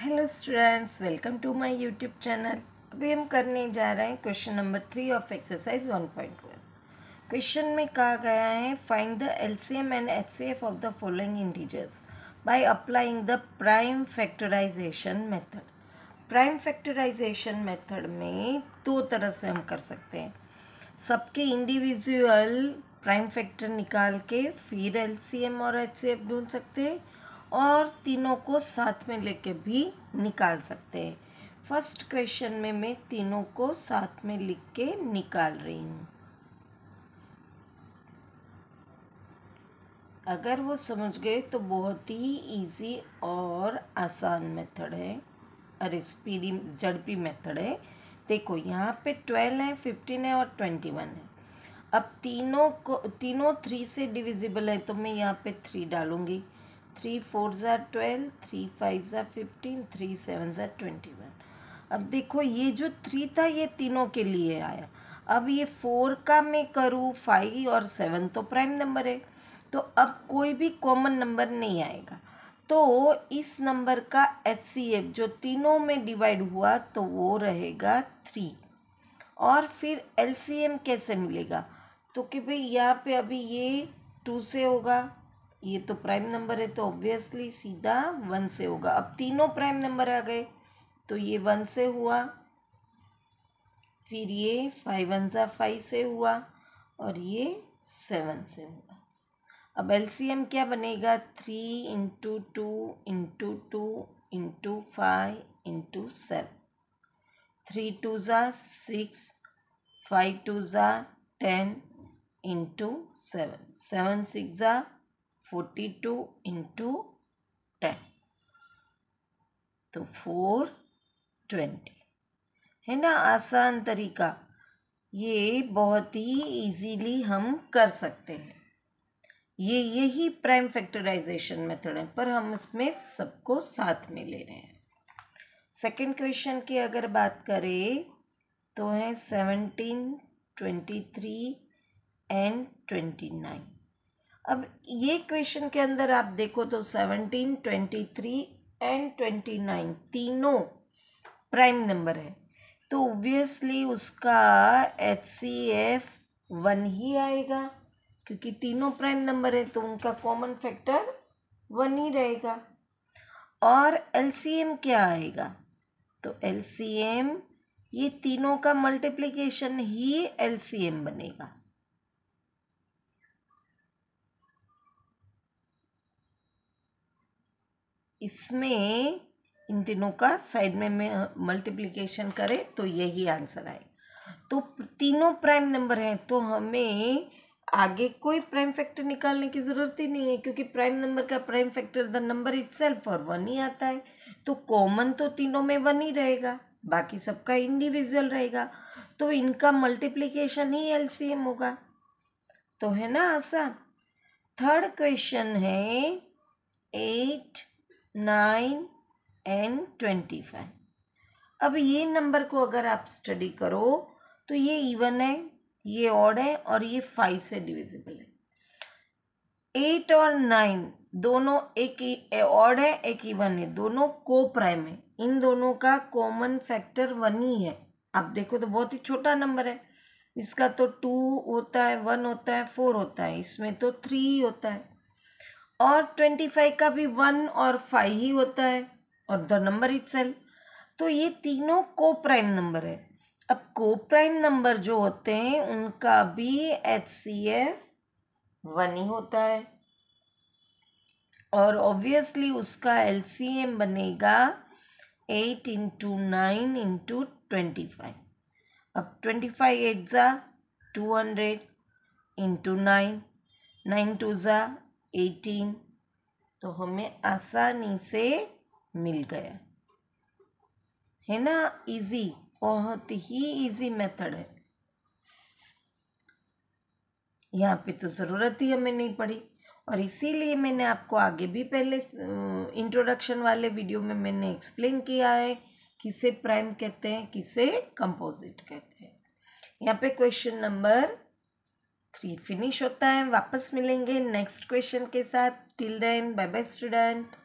Hello students, welcome to my YouTube channel. अभी हम करने जा रहे हैं question number 3 of exercise 1.1। Question में कहा गया है find the LCM and HCF of the following integers by applying the prime factorization method. Prime factorization method में दो तरह से हम कर सकते हैं। सबके इंडिविजुअल प्राइम फैक्टर निकाल के फिर एलसीएम और एचसीएफ ढूंढ सकते हैं और तीनों को साथ में लेके भी निकाल सकते हैं। फर्स्ट क्वेश्चन में मैं तीनों को साथ में लिख के निकाल रही हूँ। अगर वो समझ गए तो बहुत ही इजी और आसान मेथड है, अरे स्पीडी झड़पी मेथड है। देखो यहाँ पे 12 है, 15 है और 21 है। अब तीनों 3 से डिविजिबल है तो मैं यहाँ पे 3 डालूंगी। 3 4 ज़ा 12, 3 5 ज़ा 15, 3 7 ज़ा 21। अब देखो ये जो 3 था ये तीनों के लिए आया। अब ये 4 का मैं करूँ, 5 और 7 तो प्राइम नंबर है, तो अब कोई भी कॉमन नंबर नहीं आएगा। तो इस नंबर का एचसीएफ जो तीनों में डिवाइड हुआ तो वो रहेगा 3। और फिर एलसीएम कैसे मिलेगा? तो कि भाई यहाँ पे अभी ये 2 से होगा, ये तो प्राइम नंबर है तो ऑब्वियसली सीधा 1 से होगा। अब तीनों प्राइम नंबर आ गए तो ये 1 से हुआ, फिर ये 5 1 ज़ा 5 से हुआ और ये 7 से हुआ। अब एलसीएम क्या बनेगा? 3 इंटू 2 इंटू 2 इंटू 5 इंटू 7। 3 2 ज़ा 6, 5 2 ज़ा 10 इंटू 7, 7 6 ज़ा 42 इंटू 10, तो 420 है ना। आसान तरीका, ये बहुत ही इजीली हम कर सकते हैं। यही प्राइम फैक्टराइजेशन मेथड है, पर हम इसमें सबको साथ में ले रहे हैं। सेकंड क्वेश्चन की अगर बात करें तो है 17, 23 एंड 29। अब ये क्वेश्चन के अंदर आप देखो तो 17, 23 एंड 29 तीनों प्राइम नंबर है, तो ऑब्वियसली उसका एचसीएफ 1 ही आएगा, क्योंकि तीनों प्राइम नंबर है तो उनका कॉमन फैक्टर 1 ही रहेगा। और एलसीएम क्या आएगा? तो एलसीएम ये तीनों का मल्टीप्लिकेशन ही एलसीएम बनेगा। इसमें इन तीनों का साइड में मल्टीप्लिकेशन करें तो यही आंसर आएगा। तो तीनों प्राइम नंबर हैं तो हमें आगे कोई प्राइम फैक्टर निकालने की ज़रूरत ही नहीं है, क्योंकि प्राइम नंबर का prime factor the number itself और 1 ही आता है। तो कॉमन तो तीनों में 1 ही रहेगा, बाकी सबका इंडिविजुअल रहेगा, तो इनका मल्टीप्लिकेशन ही एलसीएम होगा। तो है ना आसान। थर्ड क्वेश्चन है 8, 9 एंड 25। अब ये नंबर को अगर आप स्टडी करो तो ये इवन है, ये ऑड है और ये 5 से डिविजिबल है। 8 और 9 दोनों एक ऑड है एक इवन है, दोनों को प्राइम है। इन दोनों का कॉमन फैक्टर 1 ही है। आप देखो तो बहुत ही छोटा नंबर है, इसका तो 2 होता है, 1 होता है, 4 होता है, इसमें तो 3 होता है। और 25 का भी 1 और 5 ही होता है और द नंबर इटसेल्फ। तो ये तीनों को प्राइम नंबर है। अब को प्राइम नंबर जो होते हैं उनका भी एचसीएफ 1 ही होता है और ऑब्वियसली उसका एलसीएम बनेगा 8 इंटू 9 इंटू 25। अब 25 8 ज़ा 200 इंटू 9, 9 2 ज़ा 18, तो हमें आसानी से मिल गया, है ना। इजी, बहुत ही इजी मेथड है। यहाँ पे तो ज़रूरत ही हमें नहीं पड़ी और इसीलिए मैंने आपको आगे भी पहले इंट्रोडक्शन वाले वीडियो में मैंने एक्सप्लेन किया है किसे प्राइम कहते हैं, किसे कंपोजिट कहते हैं। यहाँ पे क्वेश्चन नंबर 3 फिनिश होता है। वापस मिलेंगे नेक्स्ट क्वेश्चन के साथ। Till then bye bye student.